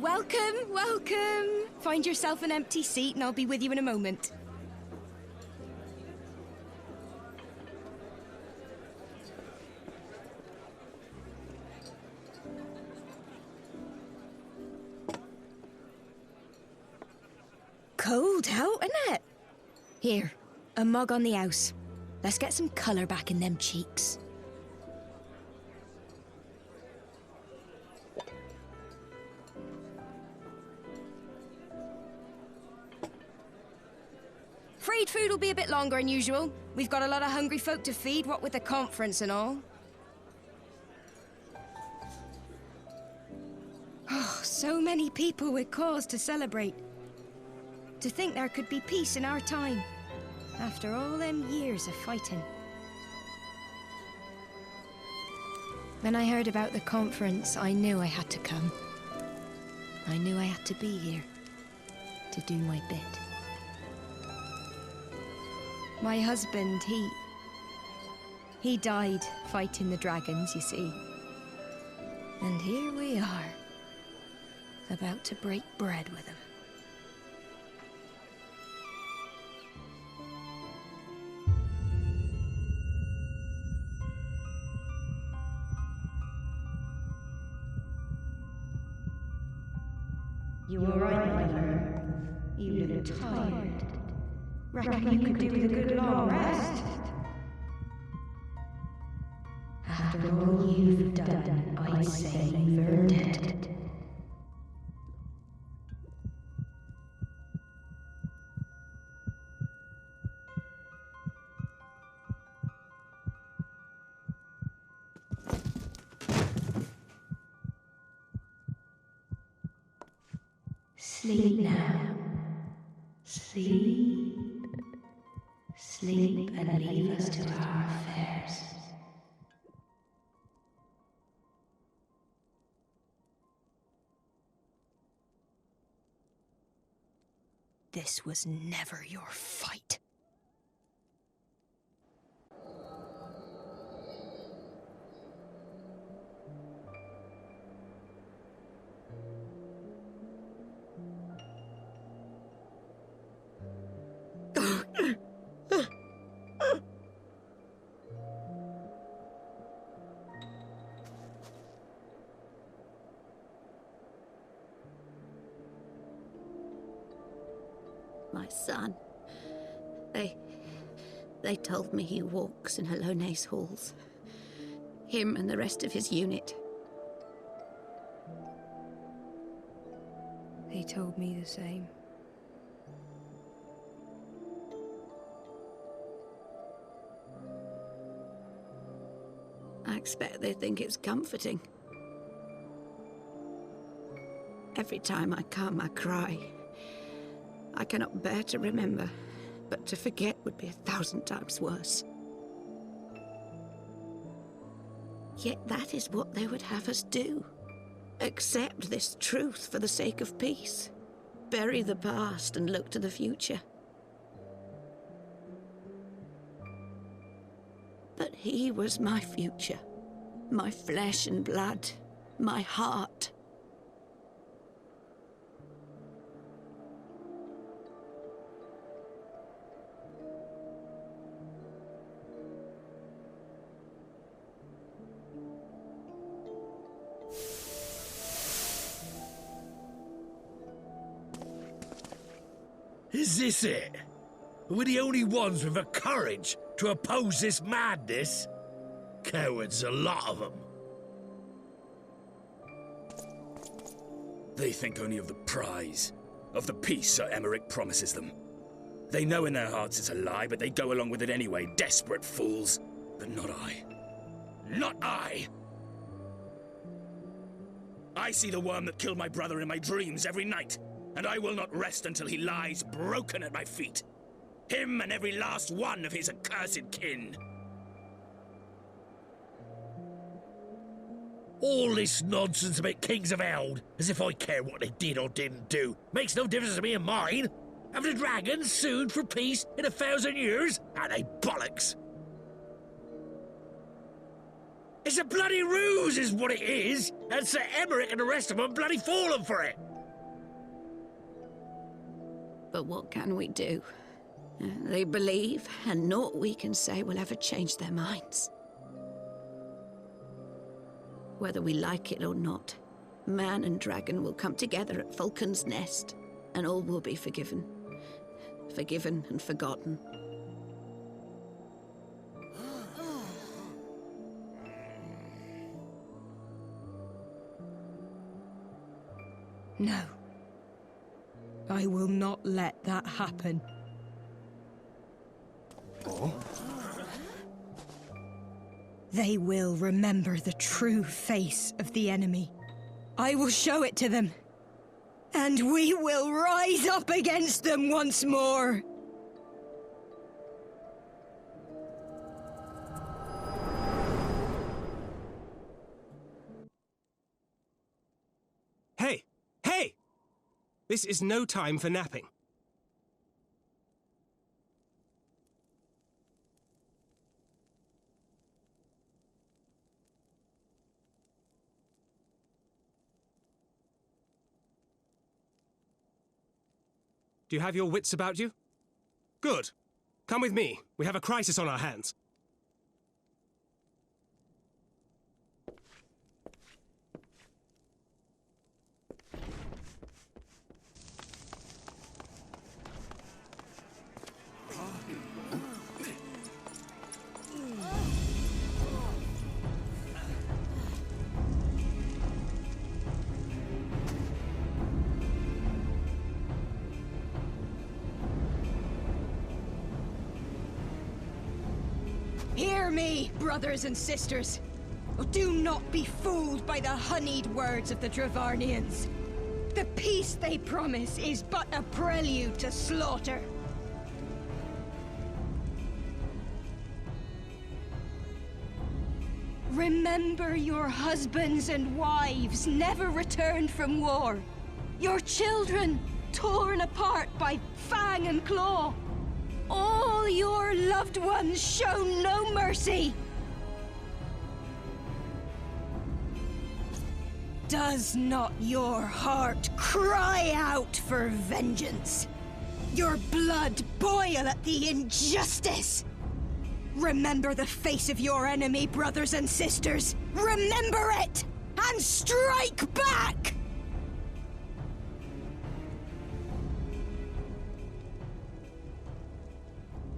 Welcome, welcome. Find yourself an empty seat and I'll be with you in a moment. Cold out, isn't it? Here, a mug on the house. Let's get some colour back in them cheeks. Afraid food will be a bit longer than usual. We've got a lot of hungry folk to feed, what with the conference and all. Oh, so many people with cause to celebrate. To think there could be peace in our time, after all them years of fighting. When I heard about the conference, I knew I had to come. I knew I had to be here, to do my bit. My husband, he died fighting the dragons, you see. And here we are, about to break bread with him. You all right, my lord? You look tired. Reckon you could do with a good long rest? After all you've done, I'd say you've earned it. Sleep now. Sleep. Sleep and leave us to our affairs. This was never your fight. My son. They told me he walks in Hallone's halls. Him and the rest of his unit. They told me the same. I expect they think it's comforting. Every time I come, I cry. I cannot bear to remember, but to forget would be 1,000 times worse. Yet that is what they would have us do. Accept this truth for the sake of peace. Bury the past and look to the future. But he was my future, my flesh and blood, my heart. Is this it? We're the only ones with the courage to oppose this madness? Cowards, a lot of them. They think only of the prize, of the peace Sir Emeric promises them. They know in their hearts it's a lie, but they go along with it anyway, desperate fools. But not I. Not I! I see the worm that killed my brother in my dreams every night. And I will not rest until he lies broken at my feet. Him and every last one of his accursed kin. All this nonsense about Kings of Eld, as if I care what they did or didn't do, makes no difference to me and mine. Have the dragons sued for peace in 1,000 years? Are they bollocks? It's a bloody ruse is what it is, and Sir Emeric and the rest of them bloody fallen for it. But what can we do? They believe, and naught we can say will ever change their minds. Whether we like it or not, man and dragon will come together at Vulcan's Nest, and all will be forgiven. Forgiven and forgotten. No. I will not let that happen. Oh? They will remember the true face of the enemy. I will show it to them. And we will rise up against them once more. Hey! Hey! This is no time for napping. Do you have your wits about you? Good. Come with me. We have a crisis on our hands. Hear me, brothers and sisters. Do not be fooled by the honeyed words of the Dravarnians. The peace they promise is but a prelude to slaughter. Remember your husbands and wives never returned from war. Your children torn apart by fang and claw. All your loved ones shown no mercy. Does not your heart cry out for vengeance? Your blood boil at the injustice? Remember the face of your enemy, brothers and sisters. Remember it, and strike back!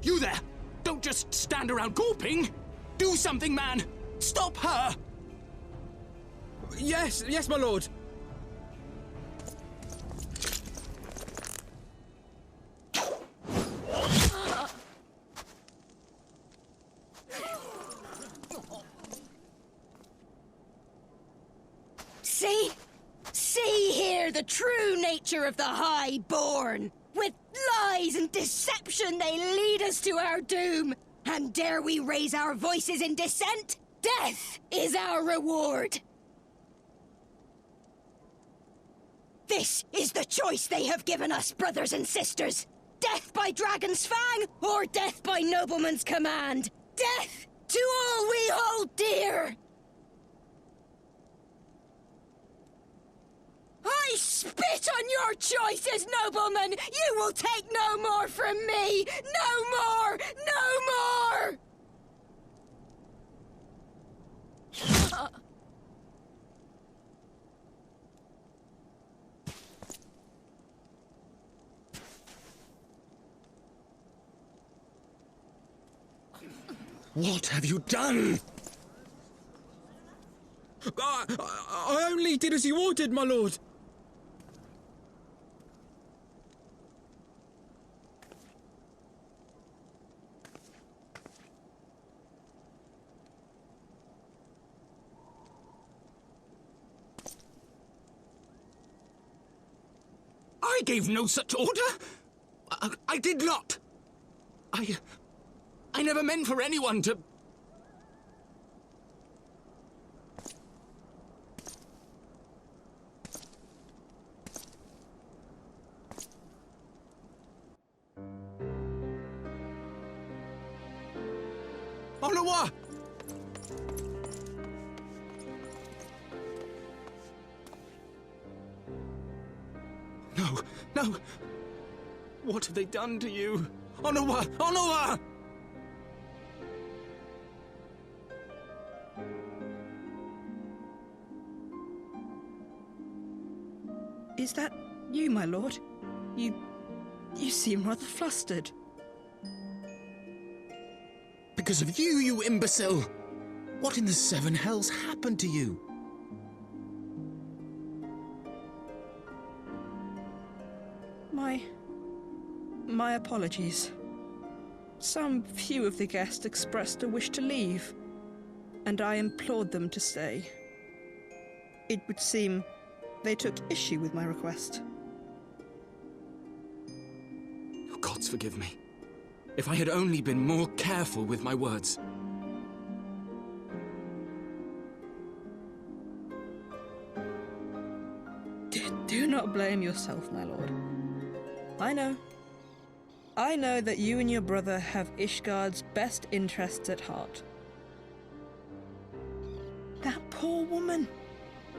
You there! Don't just stand around gawping! Do something, man! Stop her! Yes, my lord. See here the true nature of the Highborn. With lies and deception they lead us to our doom. And dare we raise our voices in dissent? Death is our reward. This is the choice they have given us, brothers and sisters. Death by dragon's fang, or death by nobleman's command. Death to all we hold dear. I spit on your choices, noblemen! You will take no more from me! No more! No more! What have you done? I only did as you ordered, my lord. I gave no such order. I did not. I never meant for anyone to... Olowa! No. What have they done to you? Onuwa! Onuwa! Is that you, my lord? You seem rather flustered. Because of you, you imbecile! What in the seven hells happened to you? My apologies. Some few of the guests expressed a wish to leave, and I implored them to stay. It would seem they took issue with my request. Oh, gods forgive me. If I had only been more careful with my words. Do not blame yourself, my lord. I know that you and your brother have Ishgard's best interests at heart. That poor woman.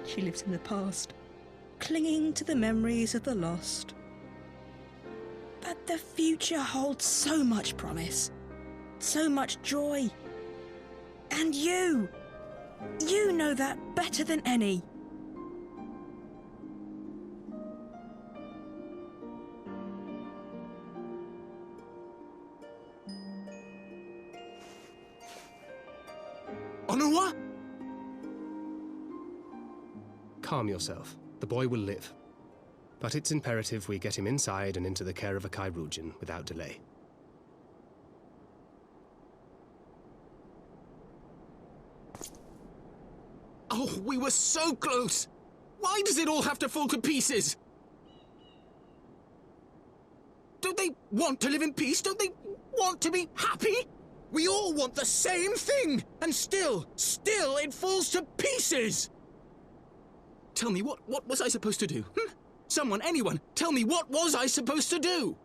She lives in the past, clinging to the memories of the lost. But the future holds so much promise, so much joy. And you know that better than any. Onuwa? Calm yourself. The boy will live. But it's imperative we get him inside and into the care of a Chirurgeon without delay. Oh, we were so close! Why does it all have to fall to pieces? Don't they want to live in peace? Don't they want to be happy? We all want the same thing! And still it falls to pieces! Tell me, what was I supposed to do? Someone, anyone, tell me, what was I supposed to do?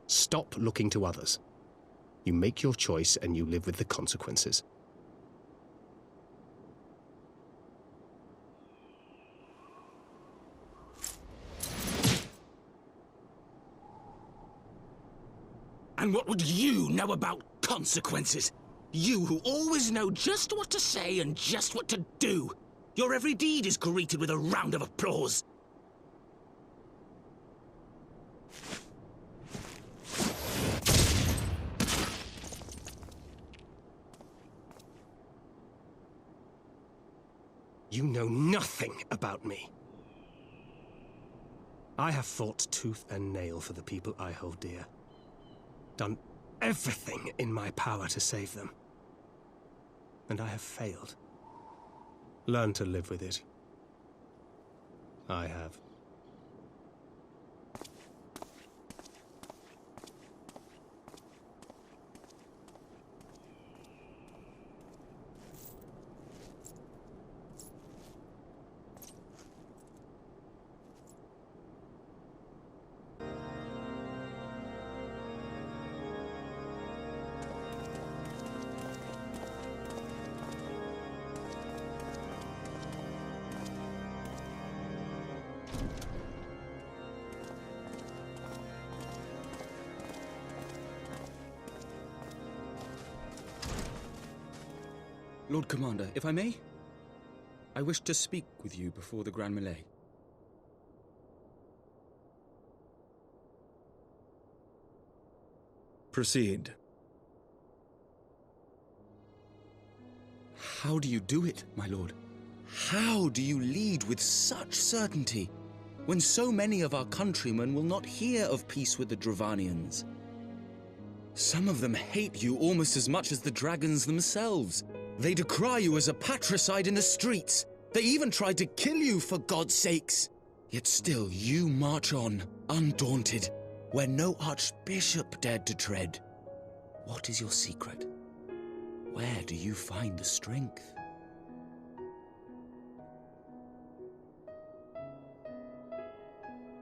Stop looking to others. You make your choice and you live with the consequences. And what would you know about consequences? You who always know just what to say and just what to do. Your every deed is greeted with a round of applause. You know nothing about me. I have fought tooth and nail for the people I hold dear. Done everything in my power to save them. And I have failed. Learn to live with it. I have. Lord Commander, if I may, I wish to speak with you before the Grand Melee. Proceed. How do you do it, my lord? How do you lead with such certainty, when so many of our countrymen will not hear of peace with the Dravanians? Some of them hate you almost as much as the dragons themselves. They decry you as a patricide in the streets. They even tried to kill you, for God's sakes. Yet still you march on, undaunted, where no archbishop dared to tread. What is your secret? Where do you find the strength?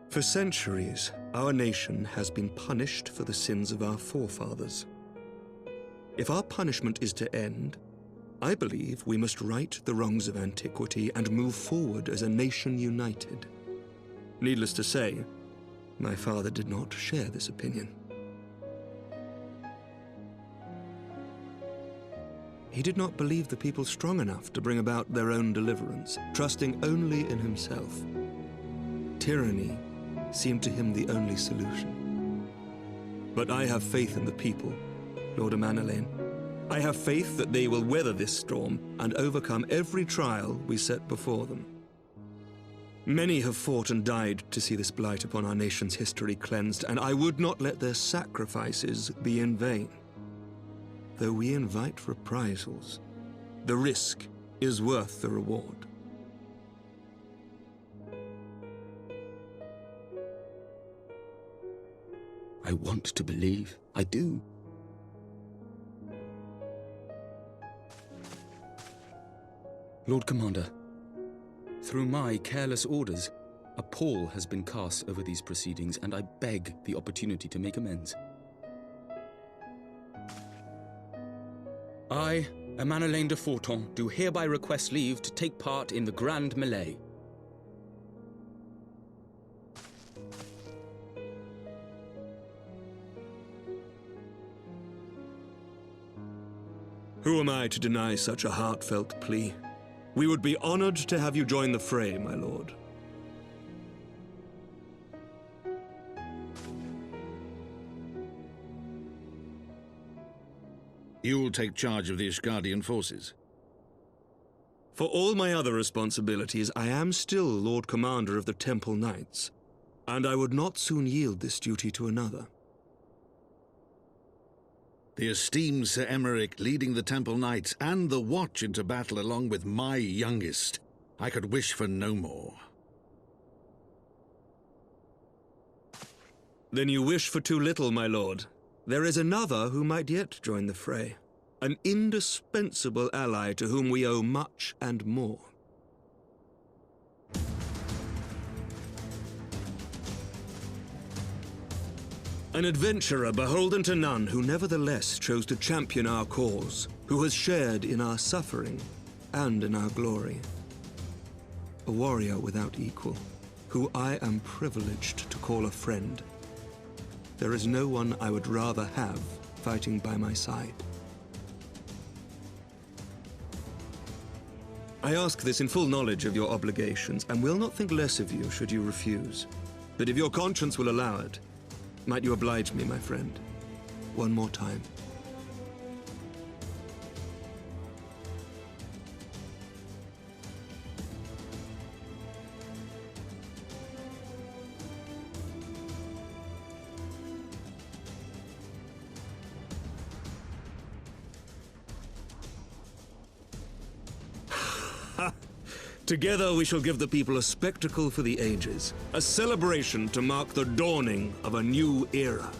For centuries, Our nation has been punished for the sins of our forefathers. If our punishment is to end, I believe we must right the wrongs of antiquity and move forward as a nation united. Needless to say, my father did not share this opinion. He did not believe the people strong enough to bring about their own deliverance, trusting only in himself. Tyranny seemed to him the only solution. But I have faith in the people, Lord Amanalain. I have faith that they will weather this storm and overcome every trial we set before them. Many have fought and died to see this blight upon our nation's history cleansed, and I would not let their sacrifices be in vain. Though we invite reprisals, the risk is worth the reward. I want to believe. I do. Lord Commander, through my careless orders, a pall has been cast over these proceedings, and I beg the opportunity to make amends. I, Amanalain de Forton, do hereby request leave to take part in the Grand Melee. Who am I to deny such a heartfelt plea? We would be honored to have you join the fray, my lord. You'll take charge of the Ishgardian forces? For all my other responsibilities, I am still Lord Commander of the Temple Knights, and I would not soon yield this duty to another. The esteemed Sir Emeric leading the Temple Knights and the Watch into battle along with my youngest. I could wish for no more. Then you wish for too little, my lord. There is another who might yet join the fray. An indispensable ally to whom we owe much and more. An adventurer beholden to none who nevertheless chose to champion our cause, who has shared in our suffering and in our glory. A warrior without equal, who I am privileged to call a friend. There is no one I would rather have fighting by my side. I ask this in full knowledge of your obligations, and will not think less of you should you refuse. But if your conscience will allow it, might you oblige me, my friend, one more time? Together we shall give the people a spectacle for the ages, a celebration to mark the dawning of a new era.